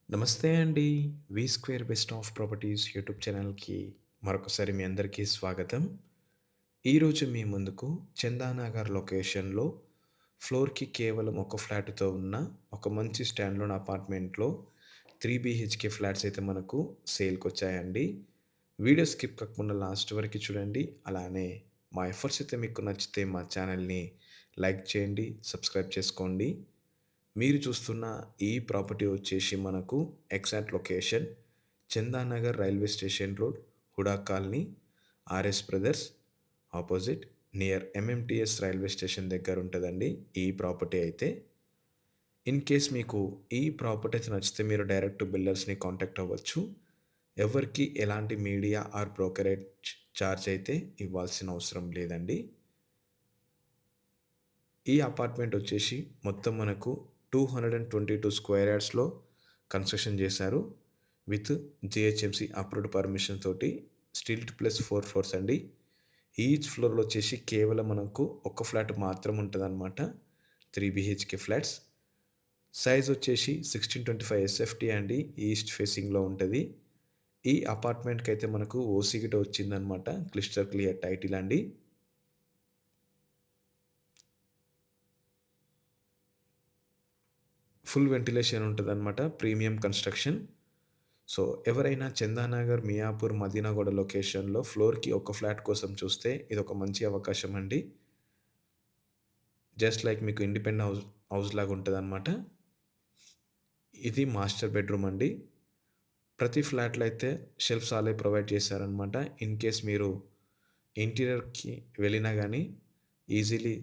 నమస్తే అండి. V square best of properties YouTube ఛానల్‌కి మరొకసారి మీ అందరికీ స్వాగతం. ఈరోజు మీ ముందుకు చందానగర్ లొకేషన్‌లో ఫ్లోర్‌కి కేవలం ఒక ఫ్లాట్‌తో ఉన్న ఒక మంచి స్టాండ్‌లోన్ అపార్ట్మెంట్‌లో 3 బీహెచ్‌కే ఫ్లాట్స్ అయితే మనకు సేల్‌కొచ్చాయండి. వీడియో స్కిప్ కాకుండా లాస్ట్ వరకు చూడండి. అలానే మా ఎఫర్ట్స్ అయితే మీకు నచ్చితే మా ఛానల్‌ని లైక్ చేయండి, సబ్స్క్రైబ్ చేసుకోండి. మీరు చూస్తున్న ఈ ప్రాపర్టీ వచ్చేసి మనకు exact location Chandanagar railway station road, HUDA colony, RS Brothers opposite near MMTS railway station దగ్గర ఉంటుందండి ఈ ప్రాపర్టీ అయితే. ఇన్ కేస్ మీకు ఈ ప్రాపర్టీ అయితే నచ్చితే మీరు డైరెక్ట్ బిల్డర్స్‌ని కాంటాక్ట్ అవ్వచ్చు. ఎవరికీ ఎలాంటి మీడియా ఆర్ బ్రోకరేజ్ చార్జ్ అయితే ఇవ్వాల్సిన అవసరం లేదండి. ఈ అపార్ట్మెంట్ వచ్చేసి మొత్తం మనకు 222 స్క్వేర్ యార్డ్స్‌లో కన్స్ట్రక్షన్ చేశారు. విత్ జీహెచ్ఎంసీ అప్రూవ్డ్ పర్మిషన్ తోటి స్టిల్ట్ ప్లస్ 4 ఫ్లోర్స్ అండి. ఈచ్ ఫ్లోర్‌లో వచ్చేసి కేవలం మనకు ఒక ఫ్లాట్ మాత్రం ఉంటదనమాట. 3 బీహెచ్‌కే ఫ్లాట్స్. సైజ్ వచ్చేసి 1625 ఎస్ఎఫ్టీ అండి. ఈస్ట్ ఫేసింగ్‌లో ఉంటది. ఈ అపార్ట్మెంట్‌కైతే మనకు ఓసీ గిట వచ్చిందనమాట. క్లిస్టర్ క్లియర్ టైటిల్ అండి. ఫుల్ వెంటిలేషన్ ఉంటదనమాట. Premium construction. సో, ఎవరైనా చందానగర్, మియాపూర్, మదీనాగూడ లొకేషన్‌లో ఫ్లోర్‌కి ఒక ఫ్లాట్ కోసం చూస్తే ఇదొక మంచి అవకాశం అండి. జస్ట్ లైక్ మీకు ఇండిపెండెంట్ హౌస్ లాగా ఉంటదనమాట. ఇది మాస్టర్ బెడ్‌రూమ్ అండి. ప్రతి ఫ్లాట్‌లో అయితే షెల్ఫ్స్ ఆళ్ళే ప్రొవైడ్ చేశారనమాట. ఇన్ కేస్ మీరు ఇంటీరియర్‌కి వెళ్ళినా గానీ ఈజీలీ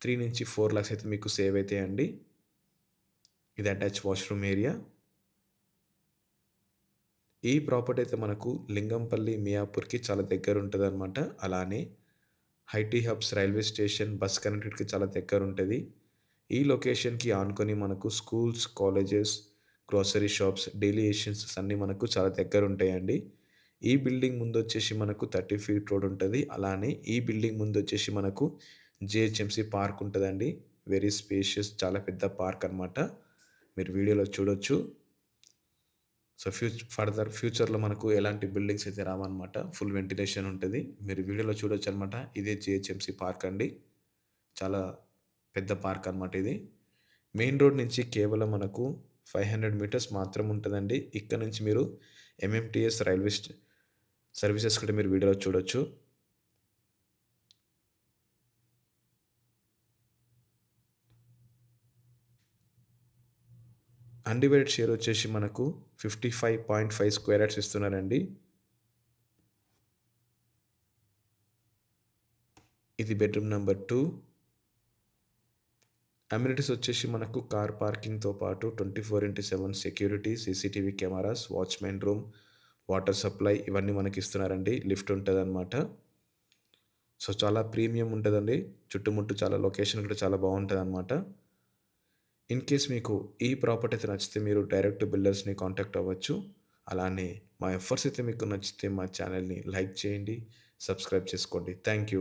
3-4 లాక్స్ అయితే మీకు సేవ్ అయితాయండి. ఇది అటాచ్ వాష్‌రూమ్ ఏరియా. ఈ ప్రాపర్టీ అయితే మనకు లింగంపల్లి, మియాపూర్‌కి చాలా దగ్గరుంటదనమాట. అలానే IT hubs, railway station, bus కనెక్టివిటీకి చాలా దగ్గరుంటది. ఈ లొకేషన్‌కి ఆనుకొని మనకు schools, colleges, grocery shops, daily essentials అన్నీ మనకు చాలా దగ్గరుంటాయండి. ఈ బిల్డింగ్ ముందొచ్చేసి మనకు 30 ఫీట్ రోడ్ ఉంటది. అలానే ఈ బిల్డింగ్ ముందొచ్చేసి మనకు జీహెచ్ఎంసీ పార్క్ ఉంటదండి. వెరీ స్పేషియస్ చాలా పెద్ద పార్క్ అనమాట. మీరు వీడియోలో చూడొచ్చు. సో, ఫ్యూచర్‌లో మనకు ఎలాంటి బిల్డింగ్స్ అయితే రావన్నమాట. ఫుల్ వెంటిలేషన్ ఉంటది. మీరు వీడియోలో చూడొచ్చనమాట. ఇదే జీహెచ్ఎంసీ పార్క్ అండి. చాలా పెద్ద పార్క్ అనమాట ఇది. మెయిన్ రోడ్ నుంచి కేవలం మనకు 500 మీటర్స్ మాత్రం ఉంటదండి. ఇక్కడ నుంచి మీరు ఎంఎంటీఎస్ రైల్వే సర్వీసెస్ కూడా మీరు వీడియోలో చూడొచ్చు. అన్‌డివైడెడ్ షేర్ వచ్చేసి మనకు 55.5 స్క్వేర్ యార్డ్స్ ఇస్తున్నారండి. ఇది బెడ్‌రూమ్ నంబర్ 2. అమ్యూనిటీస్ వచ్చేసి మనకు కార్ పార్కింగ్‌తో పాటు 24/7 security, CCTV cameras, watchmen room, water supply ఇవన్నీ మనకిస్తున్నారండి. లిఫ్ట్ ఉంటదనమాట. సో, చాలా ప్రీమియం ఉంటదండి. చుట్టుముట్టు చాలా లొకేషన్ కూడా చాలా బావుంటదనమాట. ఇన్ కేస్ మీకు ఈ ప్రాపర్టీ అయితే నచ్చితే మీరు డైరెక్ట్ బిల్డర్స్‌ని కాంటాక్ట్ అవ్వచ్చు. అలానే మా ఎఫర్ట్స్ అయితే మీకు నచ్చితే మా ఛానెల్‌ని లైక్ చేయండి, సబ్స్క్రైబ్ చేసుకోండి. Thank you.